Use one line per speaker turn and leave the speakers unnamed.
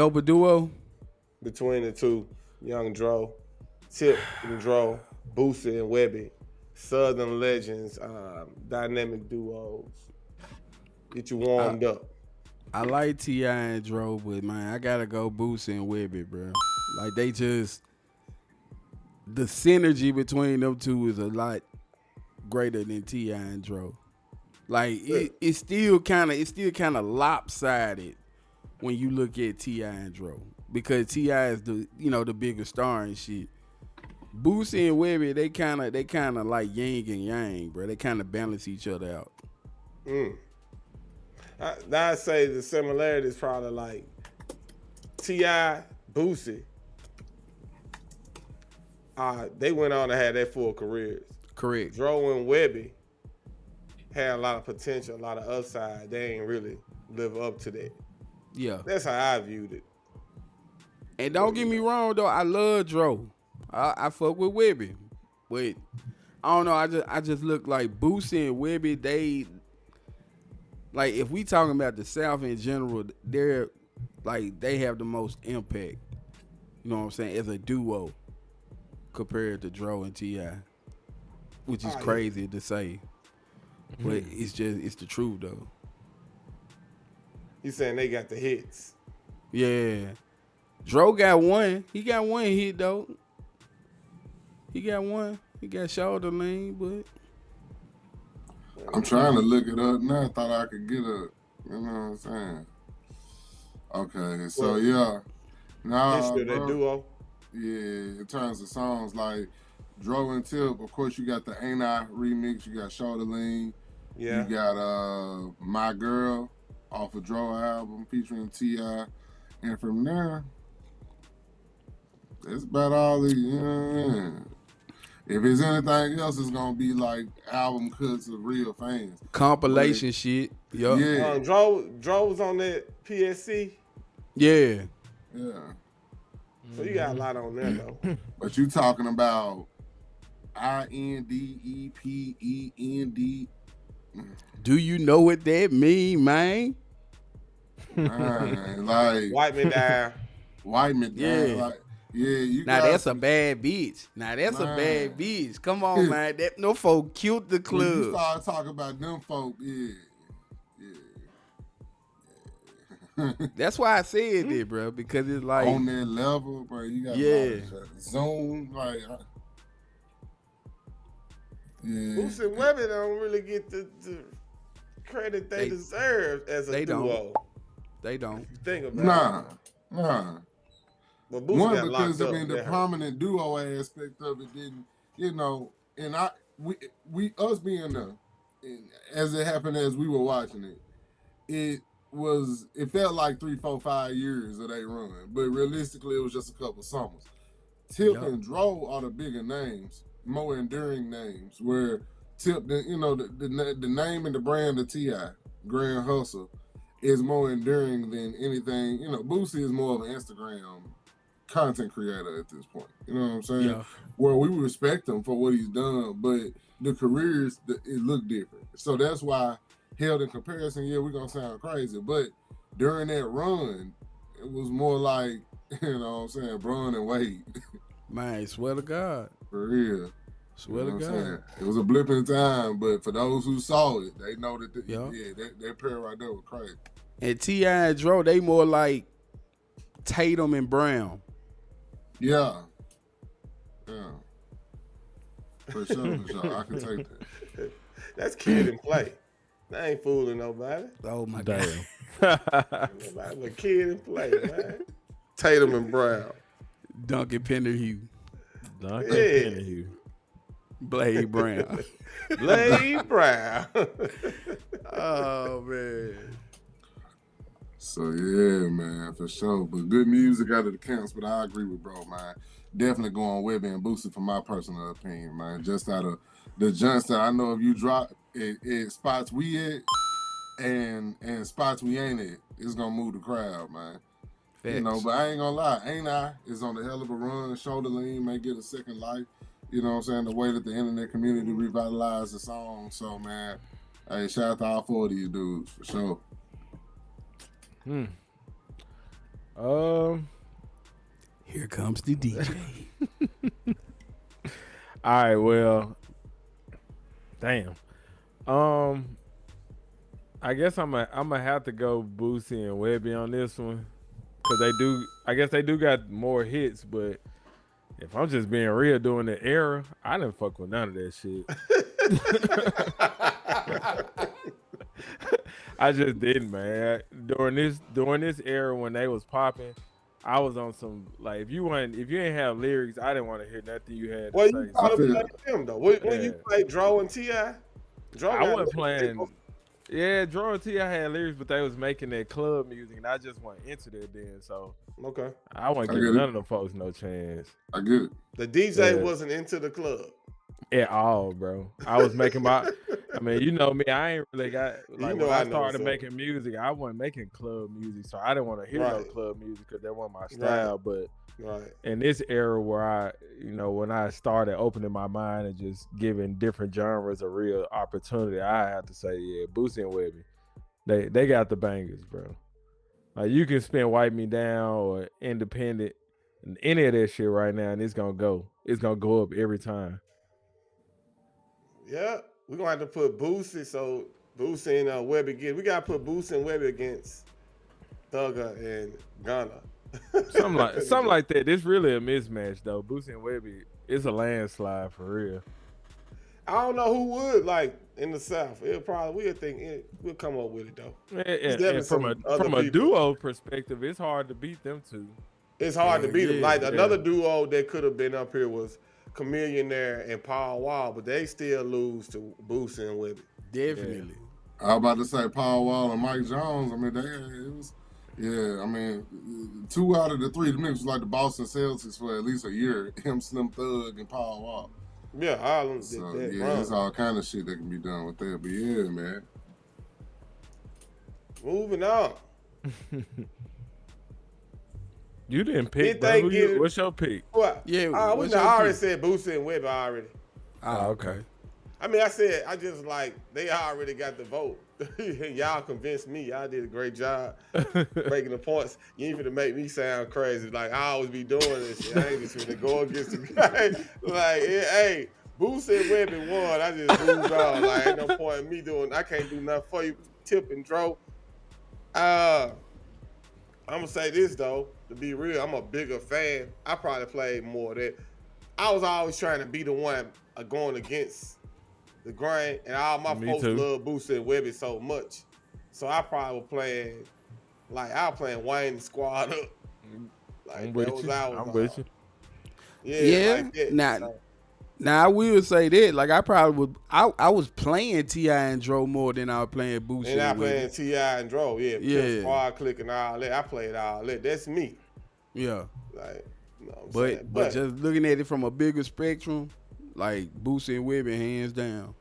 Dope duo.
between the two, Young Dro, Tip and Dro, Boosie and Webbie, Southern legends, dynamic duos. Get you
I,
warmed up.
I like T.I. and Dro, but man, I gotta go Boosie and Webbie, bro. Like they just the synergy between them two is a lot greater than T.I. and Dro. Like it's still kind of lopsided when you look at T.I. and Dro because T.I. is the bigger star and shit. Boosie and Webbie, they kind of like yin and yang, bro. They kind of balance each other out.
I'd say the similarity is probably like T.I., Boosie. They went on to have their full careers.
Correct.
Dro and Webbie had a lot of potential, a lot of upside. They ain't really live up to that.
Yeah.
That's how I viewed it.
And don't get me wrong though, I love Dro. I fuck with Webbie, but I don't know. I just look like Boosie and Webbie. They like if we talking about the South in general, they're like they have the most impact. You know what I'm saying? As a duo compared to Dro and T.I., which is crazy to say, but it's the truth though.
You saying they got the hits?
Yeah, Dro got one. He got one hit though. He got one. He got shoulder lean, but
I'm trying to look it up now. I thought I could get a. You know what I'm saying? Okay, so yeah. Nah,
history of that duo.
Yeah, in terms of songs like Dro and Tip, of course you got the Ain't I remix, you got Shoulder Lean,
Yeah.
you got My Girl off of Dro album featuring T.I. And from there, that's about all the If it's anything else, it's gonna be like album cuts of real fans.
compilation shit. Yup.
Yeah.
Dro was on that PSC.
Yeah.
Yeah.
So you got a lot on there though.
But you talking about INDEPEND.
Do you know what that mean, man?
Like
Wipe me down.
White man,
Yeah.
like, you
Now
got
that's a bad bitch. Now that's a bad bitch. Come on, man. That no folk killed the
when you
club.
start talking about them folk, yeah.
That's why I said that, bro, because it's like
On that level, bro, you got
Yeah.
zone, like, yeah.
Boosie and Webbie don't really get the credit they deserve as a
they
duo.
don't. They don't.
Think about it.
Nah.
But Boosie
One,
got
because
locked up.
the prominent duo aspect of it didn't, and we us being there, as it happened as we were watching it, it felt like 3, 4, 5 years of they run, but realistically it was just a couple summers. Tip and Dro are the bigger names, more enduring names. Where Tip, the name and the brand of T.I., Grand Hustle, is more enduring than anything. Boosie is more of an Instagram content creator at this point. You know what I'm saying?
Yeah.
Where we respect him for what he's done, but the careers, it look different. So that's why, held in comparison, we're going to sound crazy. But during that run, it was more like, Bron and Wade.
Man, swear to God.
For real.
Swear to God.
It was a blip in time, but for those who saw it, they know that, that pair right there was crazy.
And T.I. and Dro, they more like Tatum and Brown.
Yeah. For sure. I can take that.
That's kid and play. That ain't fooling nobody.
Oh my God.
Nobody but kid and play, man. Tatum and Brown.
Duncan Penderhugh.
Penderhugh.
Blade Brown.
Blade Brown.
Oh man.
So yeah, man, for sure. But good music out of the camps, but I agree with bro, man. Definitely going Webbie and Boosie for my personal opinion, man. Just out of the junks that I know if you drop it spots we at and spots we ain't at, it's gonna move the crowd, man.
Facts.
But I ain't gonna lie, Ain't I is on the hell of a run. Shoulder Lean may get a second life. You know what I'm saying? The way that the internet community revitalized the song. So man, hey, shout out to all 4 of these dudes for sure.
Here comes the DJ.
All right, well, damn. I guess I'm gonna have to go Boosie and Webbie on this one, cause I guess they do got more hits, but if I'm just being real, during the era, I didn't fuck with none of that shit. I just didn't, man. During this era when they was popping, I was on some like if you ain't have lyrics, I didn't want to hear nothing you had to
Well,
say.
you gotta play them though. When you play Dro and T.I.,
I wasn't playing. Yeah, Dro and T.I. had lyrics, but they was making that club music, and I just wasn't into that then. So
okay,
I wasn't giving none of them folks no chance.
I get it.
The DJ wasn't into the club
at all, bro. I was making my. I mean, you know me. I ain't really got like when I started making music. I wasn't making club music, so I didn't want to hear no club music because that wasn't my style. But in this era where I, when I started opening my mind and just giving different genres a real opportunity, I have to say, yeah, Boosie and Webbie, they got the bangers, bro. Like you can spin "Wipe Me Down" or "Independent" and any of that shit right now, and it's gonna go up every time.
Yeah, we're gonna have to put Boosie. So Boosie and Webbie again. We gotta put Boosie and Webbie against Thugger and Gunna.
something like that. It's really a mismatch though. Boosie and Webbie, it's a landslide for real.
I don't know who would like in the South. We'll come up with it though.
And from a duo perspective, it's hard to beat them two.
It's hard to beat them. Like another duo that could have been up here was Chamillionaire and Paul Wall, but they still lose to Boosie and Webbie.
Definitely.
I was about to say Paul Wall and Mike Jones. I mean, it was. Yeah, I mean, 2 out of the 3 of them niggas was like the Boston Celtics for at least a year. Him, Slim Thug, and Paul Wall.
Yeah, all of them
so,
did that.
Yeah, there's all kind of shit that can be done with that. But yeah, man.
Moving on.
You didn't pick, bro. What's your pick?
What?
Yeah,
I already said Boosie and Webbie already.
Oh, okay.
I mean, I just like, they already got the vote. Y'all convinced me. Y'all did a great job making the points. You ain't finna make me sound crazy. Like, I always be doing this shit. I ain't just finna go against the guy. Like, hey, Boosie and Webbie won. I just moved on. Like, ain't no point in me I can't do nothing for you. Tip and Dro. I'm gonna say this, though. To be real, I'm a bigger fan. I probably played more of that. I was always trying to be the one going against the grain, and all my folks love Boosie and Webbie so much. So I probably was playing, Wayne Squad Up. Like,
I'm with you.
Yeah. Like that.
Now I will say that, like I probably would. I was playing T.I. and Dro more than I was playing Boosie.
And I playing T.I. and Dro, yeah. Squad Click and all that. I played all that. That's me.
Yeah.
Like, you know what I'm saying?
But just looking at it from a bigger spectrum, like Boosie and Webbie, hands down.